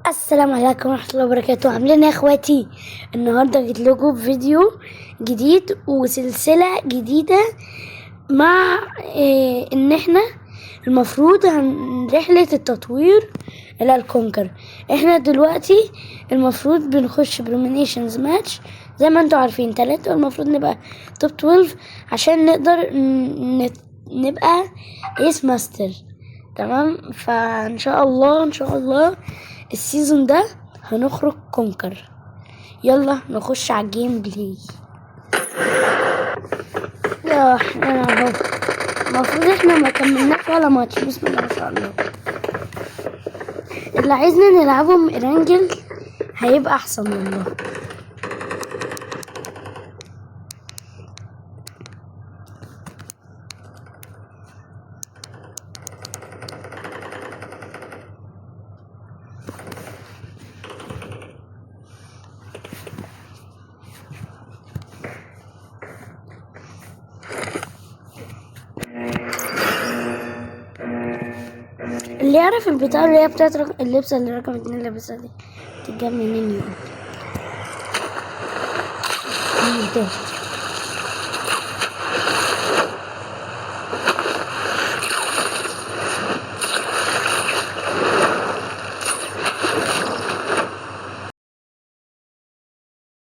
السلام عليكم ورحمة الله وبركاته. عاملين يا اخواتي؟ النهاردة جيت لكم بفيديو جديد وسلسلة جديدة مع ان احنا المفروض عن رحلة التطوير الى الكونكر. احنا دلوقتي المفروض بنخش برومينيشنز ماتش زي ما انتوا عارفين 3، والمفروض نبقى توب 12 عشان نقدر نبقى ايس ماستر. تمام، فان شاء الله السيزون ده هنخرج كونكر. يلا نخش على الجيم بلاي. يا احنا اهو المفروض احنا ما كملناش ولا ماتش. بسم الله ما شاء الله. اللي عايزنا نلعبهم رانجل هيبقى احسن والله. اللي يعرف البتاع اللي هي بتاعت اللبسة اللي رقم 2 لابسها دي تتجمع مني يقول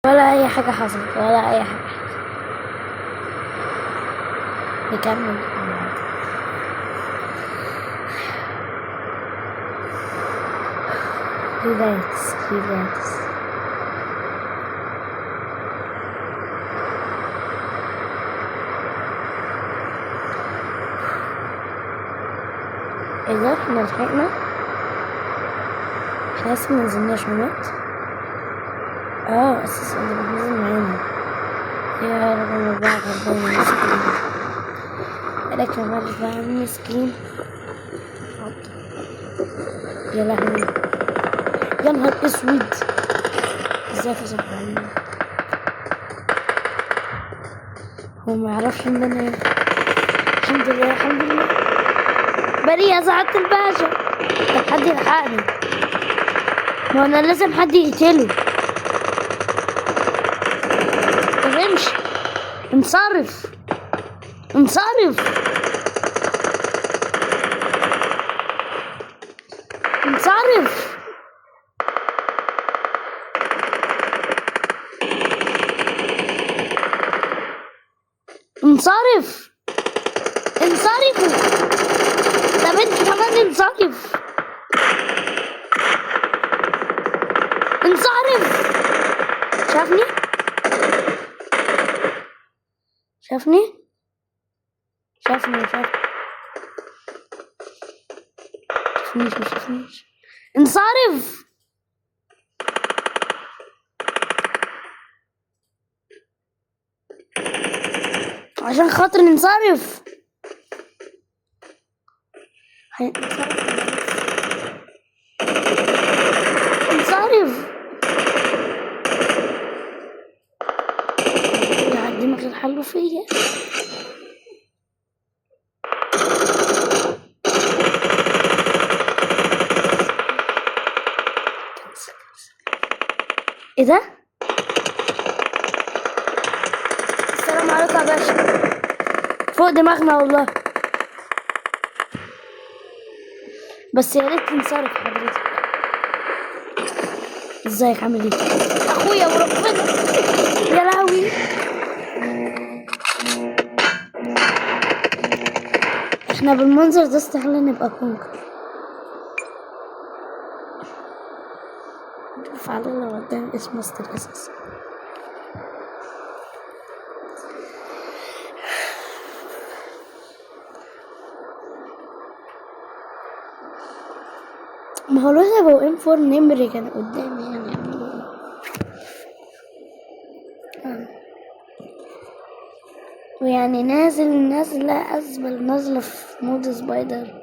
ولا اي حاجة حصلت ولا اي حاجة. نكمل. ريلاكس. ايه ده؟ احنا لحقنا؟ احنا لسه منزلناش موت. اساسا اللي بنزل معانا. يا رب ما بقى غلبان مسكين. لك يا غلبان مسكين. يا لهوي، يا نهار اسود. ازيك يا صبراني؟ هو ما يعرفش ان انا الحمد لله بريء يا سعادة الباشا. طب حد يلحقني، ما انا لازم حد يقتله. طب امشي، انصرف. انصرفوا. طب انت كمان انصرف. شافنيش. انصرف عشان خاطر انصرف. يعدي من غير حل فيا. ايه ده؟ السلام عليكم يا باشا. فوق دماغنا والله، بس يا ريت تنصرف حضرتك. ازيك؟ عامل ايه اخويا وربنا؟ يا لهوي، احنا بالمنظر ده استحالة نبقى كونكر. فعلا لو قدام اسم ماستر اساسا. ما هو لولا ابو ام 4 نمري كان قدامي يعني. ويعني نازلة أزبل نازلة في مود سبايدر.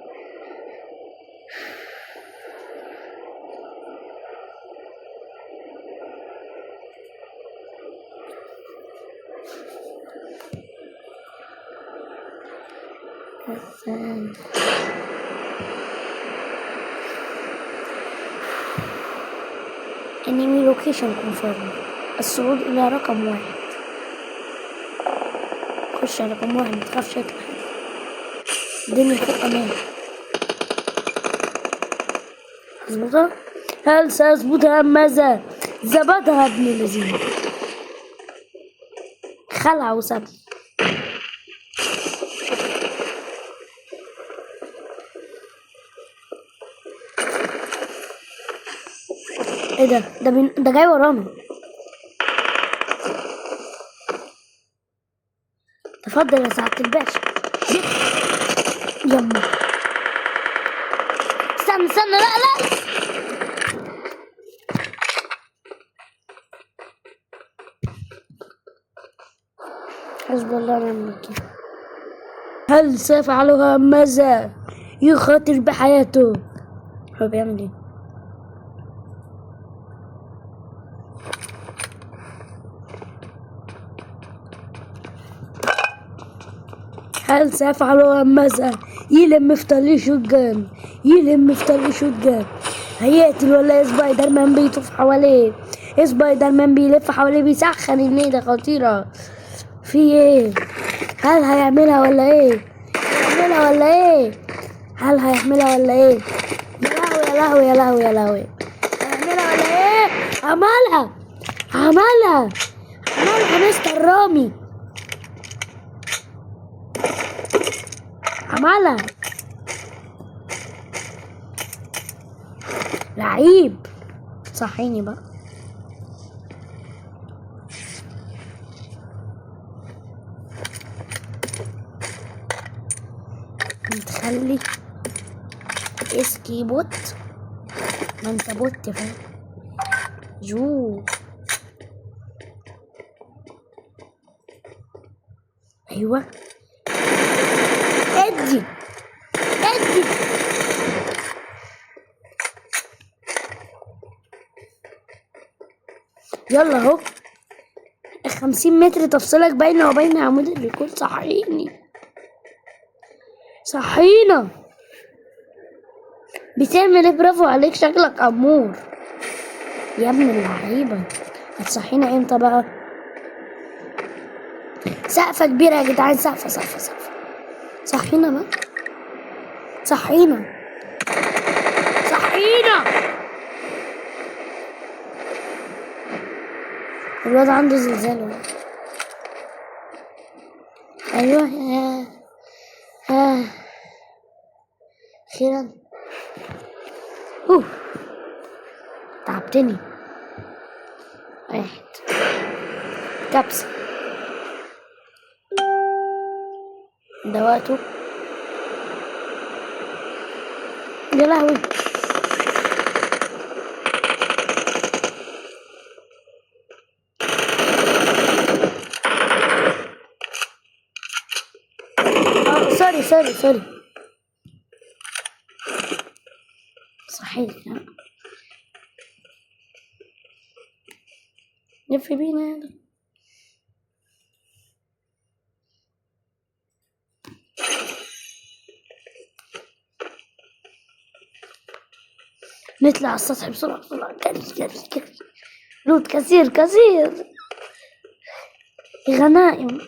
انمي لوكيشن كونفيرم. الصعود الى رقم 1. خش على رقم 1، متخافش يطلع. الدنيا في امان. اظبطها. هل سأظبطها ماذا؟ ظبطها ابن الذين. خلع وسابني. ايه ده؟ ده جاي ورانا. تفضل يا سعادة الباشا. يما استنى لا. حسبي الله ونعم الوكيل. هل سيفعلها ماذا؟ يخاطر بحياته. هو بيعمل ايه؟ هل سيفعلها ماذا؟ يلم في طريق شوتجان. هيقتل ولا سبايدر مان بيطوف حواليه؟ سبايدر مان بيلف حواليه بيسخن النيدة خطيرة. في ايه؟ هل هيعملها ولا ايه؟ هل هيعملها ولا ايه؟ يا لهوي. هيعملها ولا ايه؟ عملها مستر رامي. عملها. لعيب. صحيني بقى. نتخلي اسكي بوت. ما انت بوت فاهم. جو. ايوه. ادي. يلا اهو. 50 متر تفصلك بينه وبين عمود الركود. صحينا. بتعمل ايه؟ برافو عليك، شكلك امور يا ابن اللعيبه. هتصحينا امتى بقى؟ سقفه كبيره يا جدعان. سقفه. صحينا بقى. صحينا. الواد عنده زلزال ولا؟ ايوه. اخيرا. تعبتني. 1 كبسة. ده وقته. يا لهوي. سوري. صحيح. لف بينا يلا. نطلع على السطح بسرعة. كري. لوت كثير. غنائم.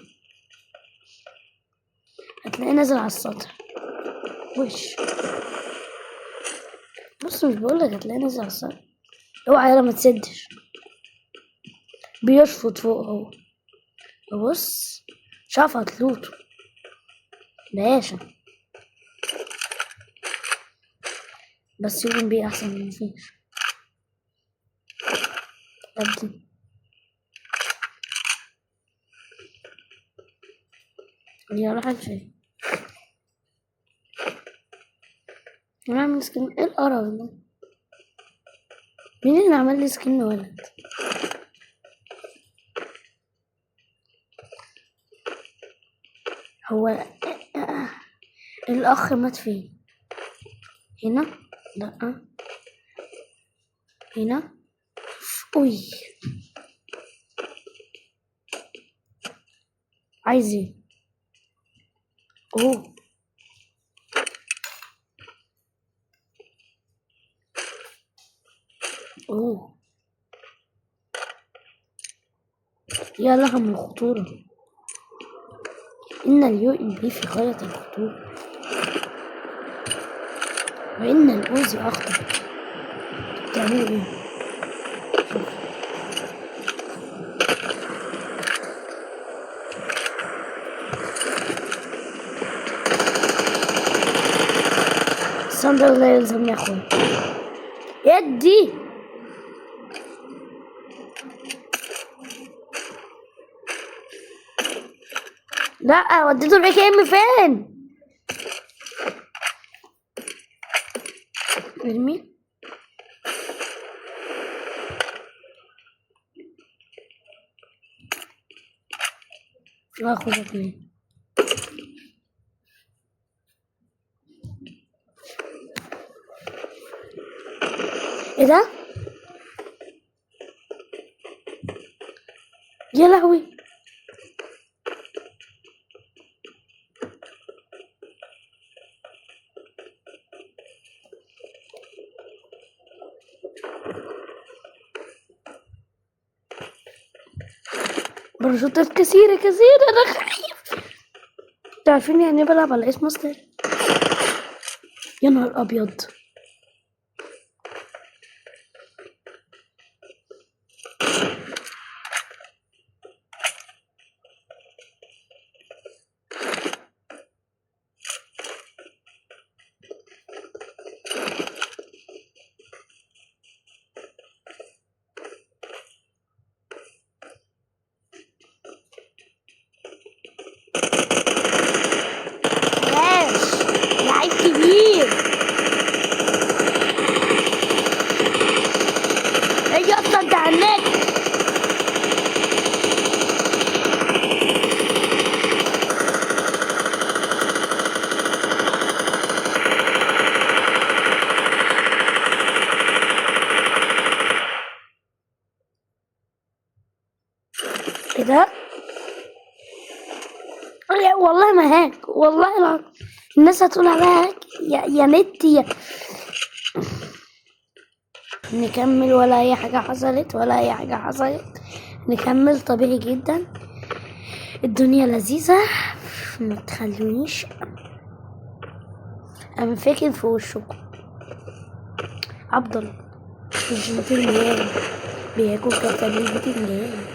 هتلاقيه نازل على السطح. وش بص، مش بقولك هتلاقيه نازل على السطح. اوعى يلا ما تسدش. بيشفط فوق هو. بص شفط لوته باشا. بس يقوم بيه احسن من مفيش. ابدي. يا راح الشيء. نعمل سكن. ايه القرف ده؟ مين اللي عمل لي سكن ولد؟ هو الاخ مات فين؟ هنا؟ لا. هنا. اوي. عايز ايه؟ اوه. يا لها من الخطورة، إن اليو ام بي في غاية الخطورة، وإن الأوزي أخطر. بتعملوا إيه؟ الصندوق لا يلزم يا أخوي. يدي لا، وديته البي كي ام فين؟ ارمي. اخد اتنين. ايه ده؟ يا لهوي. باراشوتات كثيرة كثيرة، انا خايف. انتوا عارفين يعني ايه بلعب على اسم ماستر؟ يا نهار ابيض. عاش، لعيب كبير. ايه يا اسطى انت عنك؟ ايه ده؟ لا والله ما هاك، والله لا. الناس هتقول عليها هاك يا نت يا. نكمل ولا اي حاجة حصلت، ولا اي حاجة حصلت. نكمل طبيعي جدا. الدنيا لذيذة، ما تخلونيش انفكر في وشكم. عبد الله البتنجان بياكل كفتة بالبتنجان.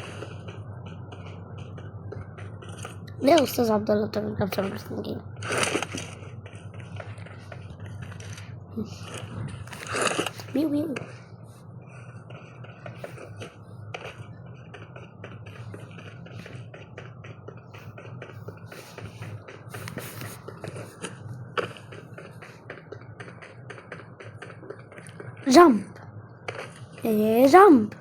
ليه يا استاذ عبد الله بتعمل كفتة بالبتنجان؟ بيو بيو. جامب. ايه جامب.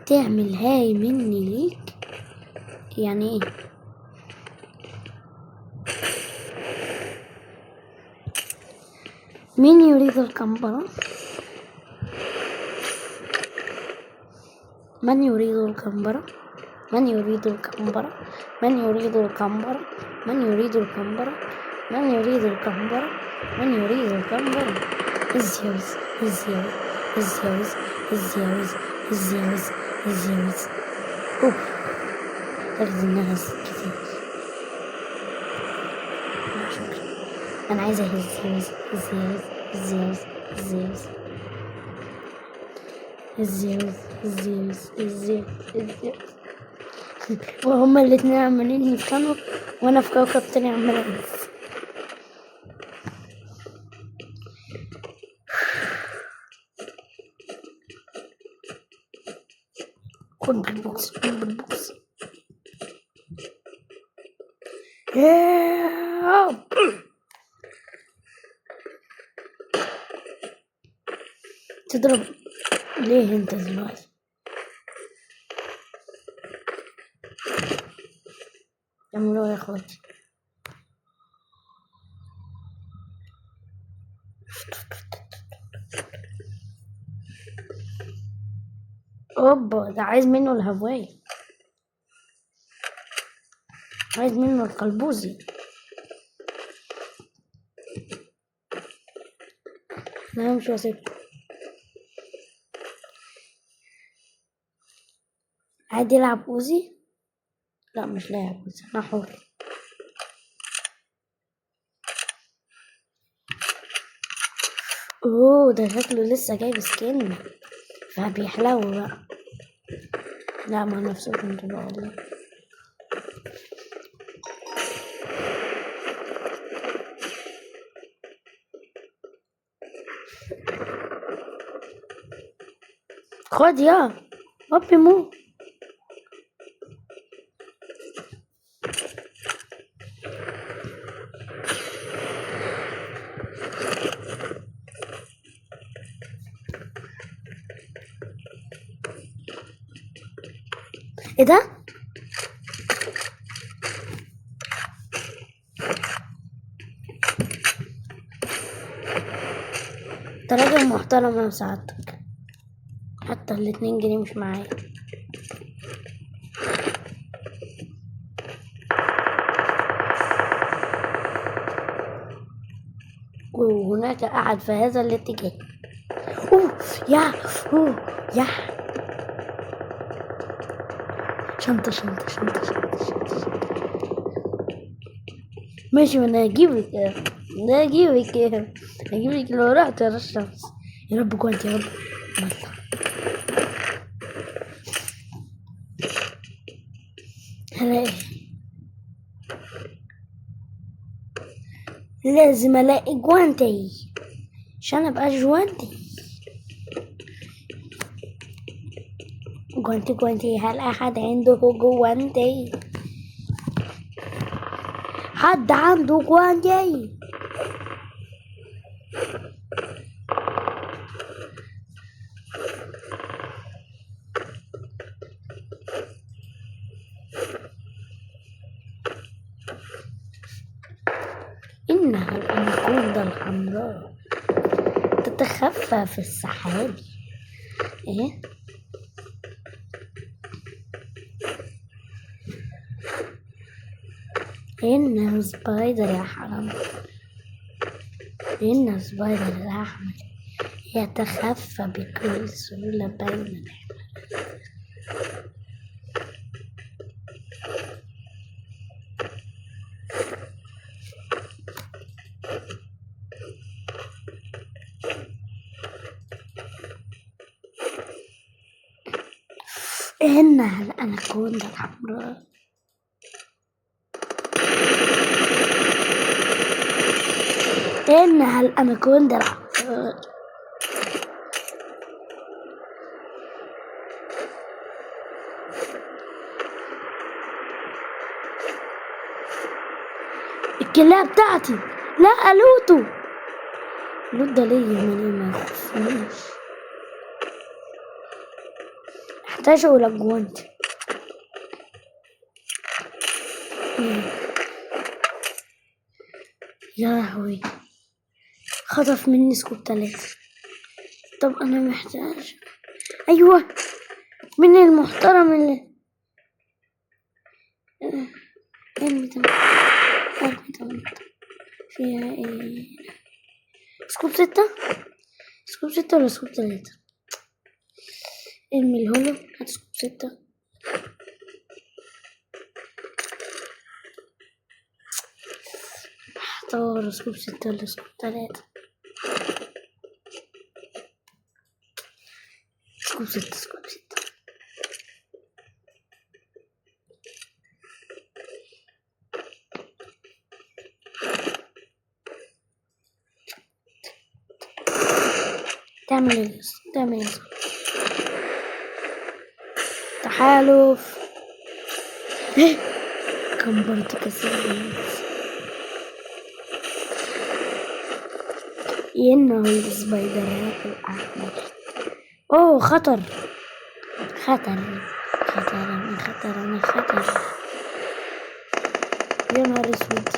تعمل هاي مني ليك يعني ايه؟ من يريد الكمبرة؟ من يريد الكمبرة؟ من يريد الكمبرة؟ من يريد الكمبرة؟ من يريد الكمبرة؟ من يريد الكمبرة؟ من يريد الكمبرة؟ الزيوز الزيوز الزيوز الزيوز الزيوز الزيوز. اوف، تاخد النفس كتير. لا شكرا، انا عايزة الزيوز الزيوز الزيوز الزيوز الزيوز الزيوز الزيوز الزيوز. وهما الاتنين عمالين يتخانقوا، وانا في كوكب تاني عمال الف. خد بالبوكس، خد بالبوكس. تضرب ليه انت دلوقتي؟ اعملوا يا اخواتي. اوبا، ده عايز منه الهواي، عايز منه القلبوزي. لا مش واسيب. عادي يلعب اوزي. لا مش لاعب اوزي، انا حر. اوه ده شكله لسه جايب سكين فبيحلو بقى. لا مع نفسه كنت بقول خد يا هوبي مو. ايه ده؟ انت راجل محترم يا سعادتك، حتى ال2 جنيه مش معايا. وهناك أحد في هذا الاتجاه. اوه يا اوه يا شنطة شنطة شنطة شنطة شنطة. ماشي وانا هجيبك، انا هجيبك لو رحت يا الشمس. يا رب كنت يا رب. هلاقي، لازم الاقي جوانتي عشان ابقى جوانتي. جوانتي هل احد عنده جوانتي؟ حد عنده جوانتي؟ إنها الأناكوندا الحمراء تتخفى في السحاب. إيه؟ إنه سبايدر يا حرام، إن سبايدر الأحمر يتخفى بكل سهولة بين الحمام. إنها الأناكوندا الحمراء إنها الأناكوندا الحمراء الكلاب بتاعتي. لا لوتو، لوت ده ليا ما يخصنيش، احتاج ولا جوانت. يا لهوي خطف مني سكوب 3. طب انا محتاج، ايوه من المحترم اللي ارمي تمام فيها ايه؟ سكوب 6 ولا سكوب 3؟ ارمي الهولو، هات سكوب 6. اختار سكوب 6 ولا سكوب 3؟ سكوب 6 سكوب 6. تعمل ايه؟ تحالف. كبرت كسر إنه السبايدرات الأحمر. أوه خطر خطر خطر خطر خطر. يا نهار اسود.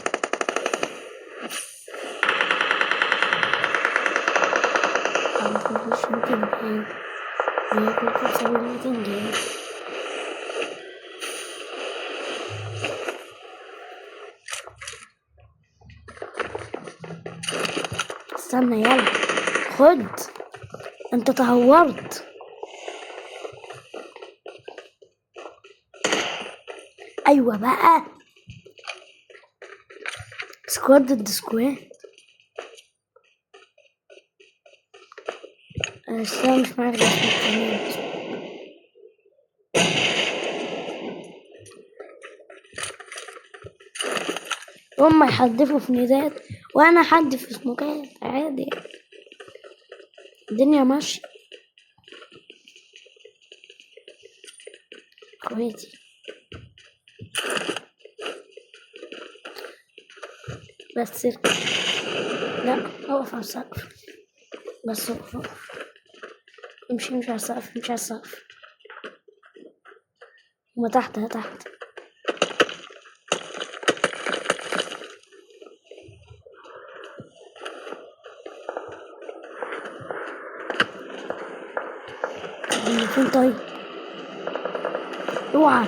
مش ممكن بياكل كبسة بالباذنجان. استنى يلا خد، انت تهورت. ايوه بقى، سكواد ضد سكواد. انا الصراحة مش معاك غير هما يحدفوا في ندات وانا احدف في سموكات عادي، الدنيا ماشية. اخواتي بس لا، اقف على السقف بس، اقف امشي على السقف، امشي على السقف. هما تحت تحت. فين طيب؟ اوعى.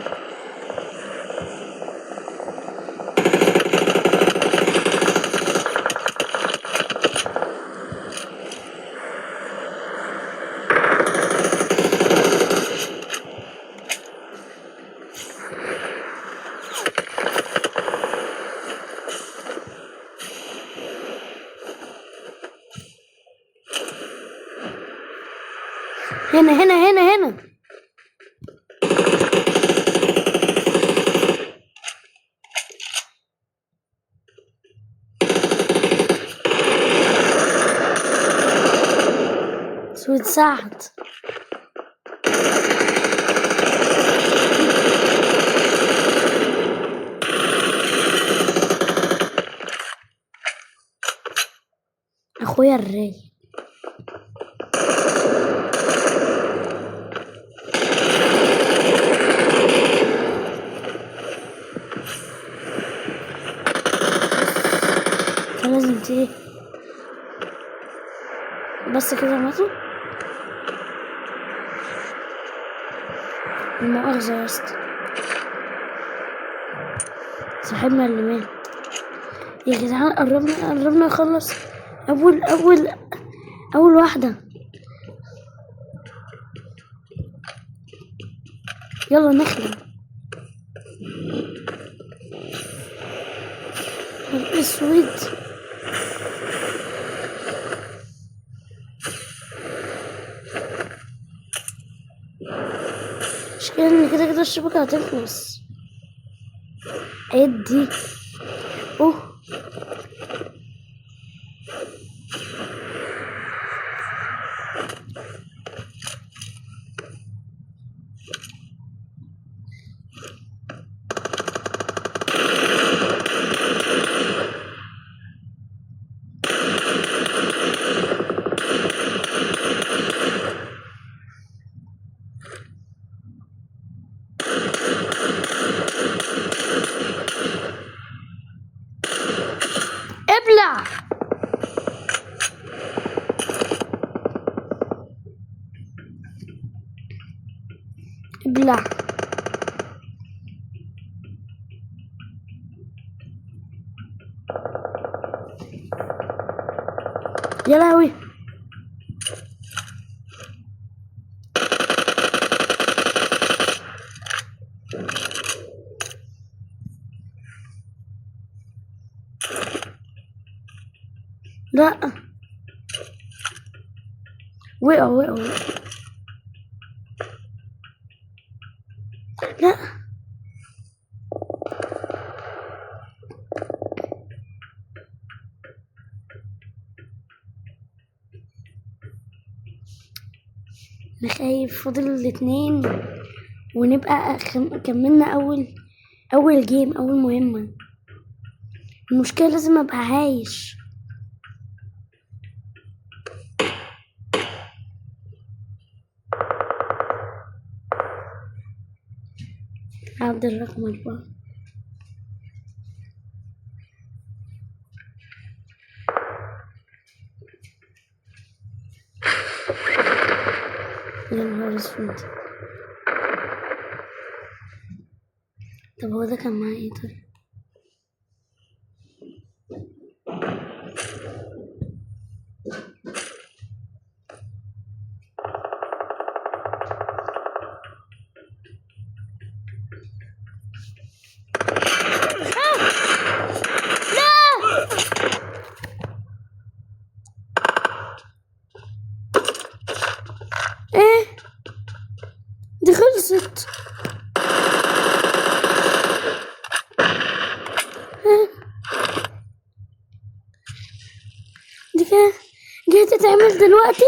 هنا. سويت سعد. اخويا الراي. لازم تيجي بس كده ماتوا. المؤاخذة يا اسطى، صاحبنا اللي مات. يا جدعان قربنا نخلص اول واحدة. يلا نخلع. الاسود مش كده ان كده الشبكة هتخلص. ادي اوه. ابلع. ابلع. يا لهوي. لا، وقعوا. لا، انا خايف. فاضل الاتنين ونبقى كملنا اول جيم، اول مهمة. المشكلة لازم ابقى عايش. عبد الرقم 4. يا نهار اسود. طب هو ده كان معاه ايه طيب؟ ايه دي خلصت. إيه؟ دي كده جاي تتعمل دلوقتي.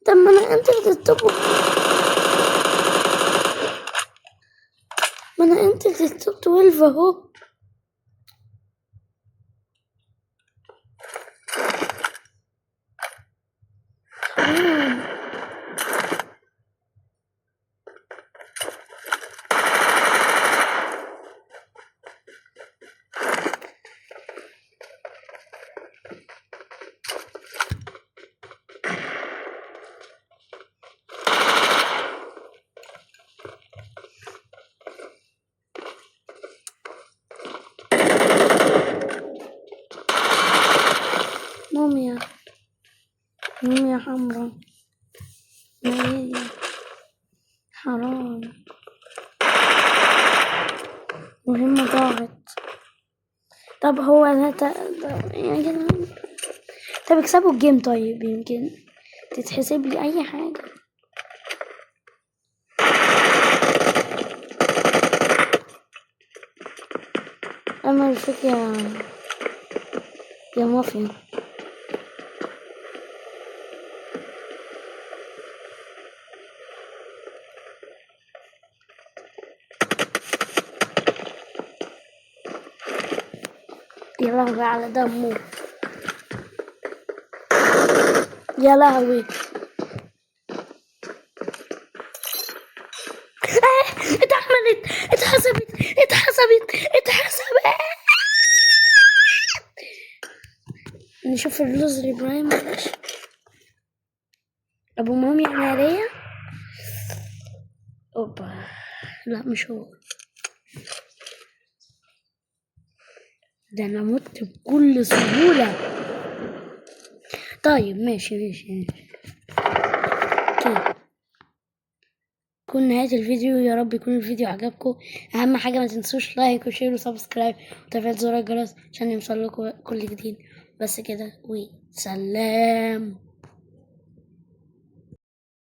طب ما انا انترت التوب، ما انا انترت التوب 12 اهو. موميا، موميا حمرا، ماريا، حرام، مهمة ضاعت. طب هو انا يا جدعان، طب اكسبوا الجيم طيب، يمكن تتحسب لي اي حاجة. اما الفكرة يا مافيا. يا لهوي على دمه، يا لهوي. اتعملت، اتحسبت. نشوف اللوز ابراهيم معلش. ابو موميا نارية. اوبا، لا مش هو ده، انا مت بكل سهولة. طيب ماشي اوكي. تكون نهاية الفيديو. يا رب يكون الفيديو عجبكم. اهم حاجة ما تنسوش لايك وشير وسبسكرايب وتفعيل زر الجرس عشان يوصل لكم كل جديد. بس كده وسلام.